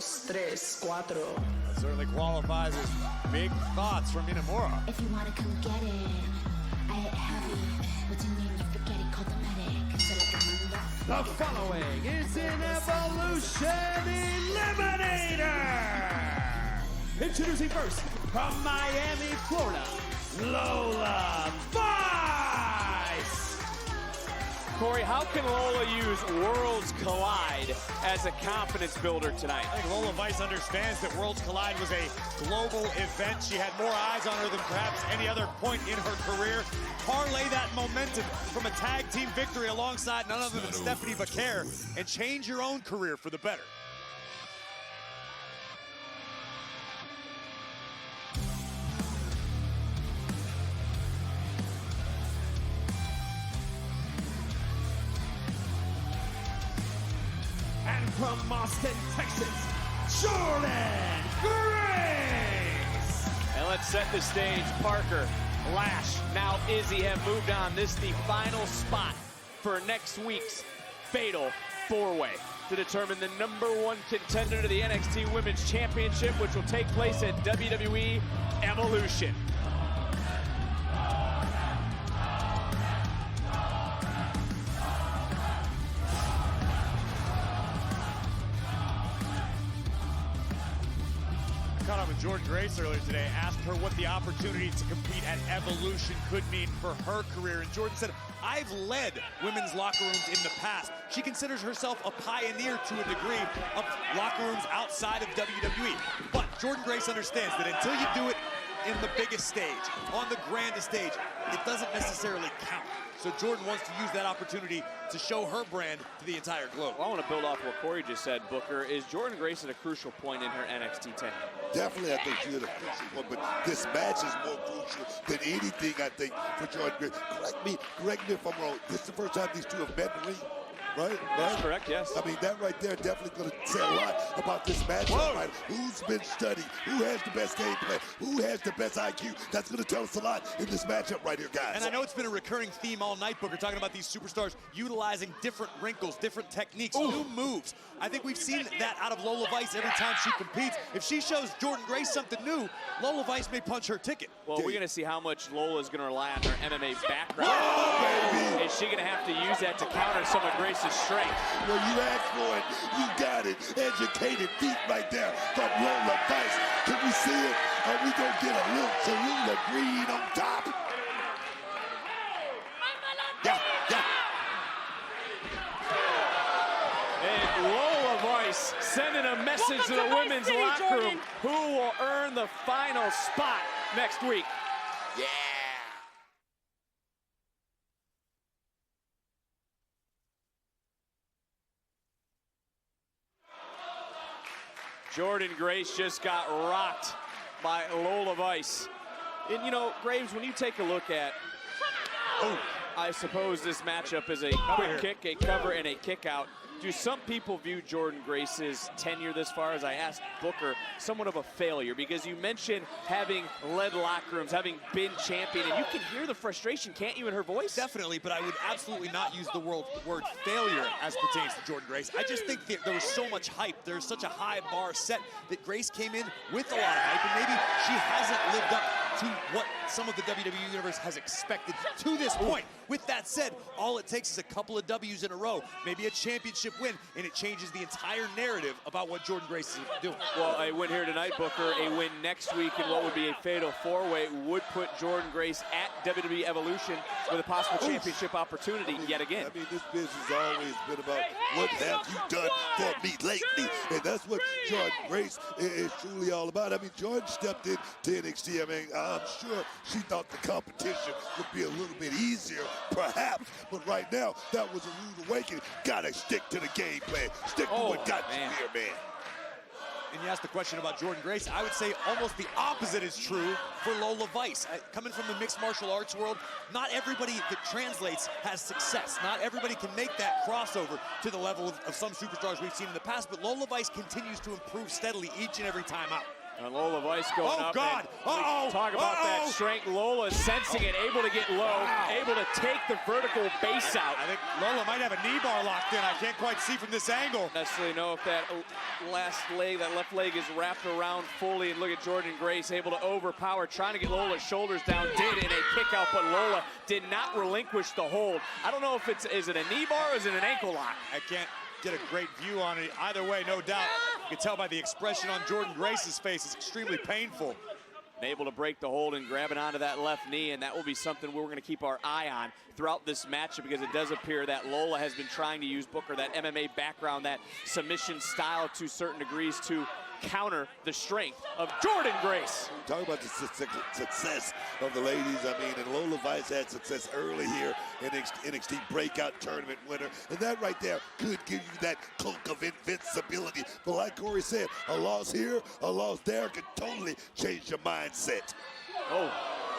3, 4. That certainly qualifies as big thoughts from Inamura. If you wanna come get it, I hit heavy. What's your name? You forget it, called the medic. So like a manga. The following is an Evolution Eliminator! Introducing first, from Miami, Florida, Lola Vice! Corey, how can Lola use Worlds Collide as a confidence builder tonight? I think Lola Vice understands that Worlds Collide was a global event. She had more eyes on her than perhaps any other point in her career. Parlay that momentum from a tag team victory alongside none other than Stephanie Vaquer and change your own career for the better. And from Austin, Texas, Jordynne Grace! And let's set the stage. Parker, Lash, now Izzy have moved on. This is the final spot for next week's Fatal 4-Way to determine the #1 contender to the NXT Women's Championship, which will take place at WWE Evolution. Caught up with Jordynne Grace earlier today, asked her what the opportunity to compete at Evolution could mean for her career, and Jordynne said, I've led women's locker rooms in the past. She considers herself a pioneer to a degree of locker rooms outside of WWE. But Jordynne Grace understands that until you do it in the biggest stage, on the grandest stage, it doesn't necessarily count. So Jordynne wants to use that opportunity to show her brand to the entire globe. Well, I want to build off what Corey just said, Booker. Is Jordynne Grace at a crucial point in her NXT tenure? Definitely, I think she's at a crucial point, but this match is more crucial than anything, I think, for Jordynne Grace. Correct me if I'm wrong. This is the first time these two have met in the ring, right? That's correct, yes. I mean, that right there definitely going to say a lot about this matchup, right? Who's been studied? Who has the best game plan? Who has the best IQ? That's going to tell us a lot in this matchup right here, guys. And I know it's been a recurring theme all night, Booker, talking about these superstars utilizing different wrinkles, different techniques, new moves. I think we've seen that out of Lola Vice every time she competes. If she shows Jordynne Grace something new, Lola Vice may punch her ticket. Well, we're going to see how much Lola is going to rely on her MMA background. Baby. Is she going to have to use that to counter some of Grace's strength? Well, you asked for it, you got it. Educated feet right there from Lola Vice. Can we see it? Are we going to get a little Chelesa green on top? Yeah. And Lola Vice sending a message to the women's locker room. Who will earn the final spot next week? Yeah. Jordynne Grace just got rocked by Lola Vice. And you know, Graves, when you take a look at, I suppose this matchup is a quick kick, a cover, and a kick out. Do some people view Jordynne Grace's tenure this far, as I asked Booker, somewhat of a failure? Because you mentioned having led locker rooms, having been champion, and you can hear the frustration, can't you, in her voice? Definitely, but I would absolutely not use the word failure as pertains to Jordynne Grace. I just think that there was so much hype. There's such a high bar set that Grace came in with a lot of hype, and maybe she hasn't lived up to what some of the WWE Universe has expected to this point. With that said, all it takes is a couple of W's in a row, maybe a championship win, and it changes the entire narrative about what Jordynne Grace is doing. Well, a win here tonight, Booker, a win next week in what would be a fatal 4-way would put Jordynne Grace at WWE Evolution with a possible championship opportunity yet again. I mean, this business has always been about what have you done for me lately, and that's what Jordynne Grace is truly all about. I mean, Jordynne stepped into NXT. I mean, I'm sure she thought the competition would be a little bit easier, perhaps, but right now, that was a rude awakening. Gotta stick to the game plan. Stick to what got you here, man. And you asked the question about Jordynne Grace, I would say almost the opposite is true for Lola Vice. Coming from the mixed martial arts world, not everybody that translates has success. Not everybody can make that crossover to the level of some superstars we've seen in the past, but Lola Vice continues to improve steadily each and every time out. And Lola Vice going up. Oh, God. And talk about that strength. Lola sensing it, able to get low, able to take the vertical base out. I think Lola might have a knee bar locked in. I can't quite see from this angle. Necessarily know if that last leg, that left leg is wrapped around fully. And look at Jordynne Grace able to overpower, trying to get Lola's shoulders down. Did in a kick out, but Lola did not relinquish the hold. I don't know if is it a knee bar or is it an ankle lock? I can't get a great view on it. Either way, no doubt. You can tell by the expression on Jordynne Grace's face, it's extremely painful. And able to break the hold and grabbing onto that left knee, and that will be something we're going to keep our eye on throughout this matchup, because it does appear that Lola has been trying to use Booker, that MMA background, that submission style to certain degrees to counter the strength of Jordynne Grace. Talk about the success of the ladies. I mean, and Lola Vice had success early here in NXT Breakout Tournament winner. And that right there could give you that cloak of invincibility. But like Corey said, a loss here, a loss there could totally change your mindset. Oh,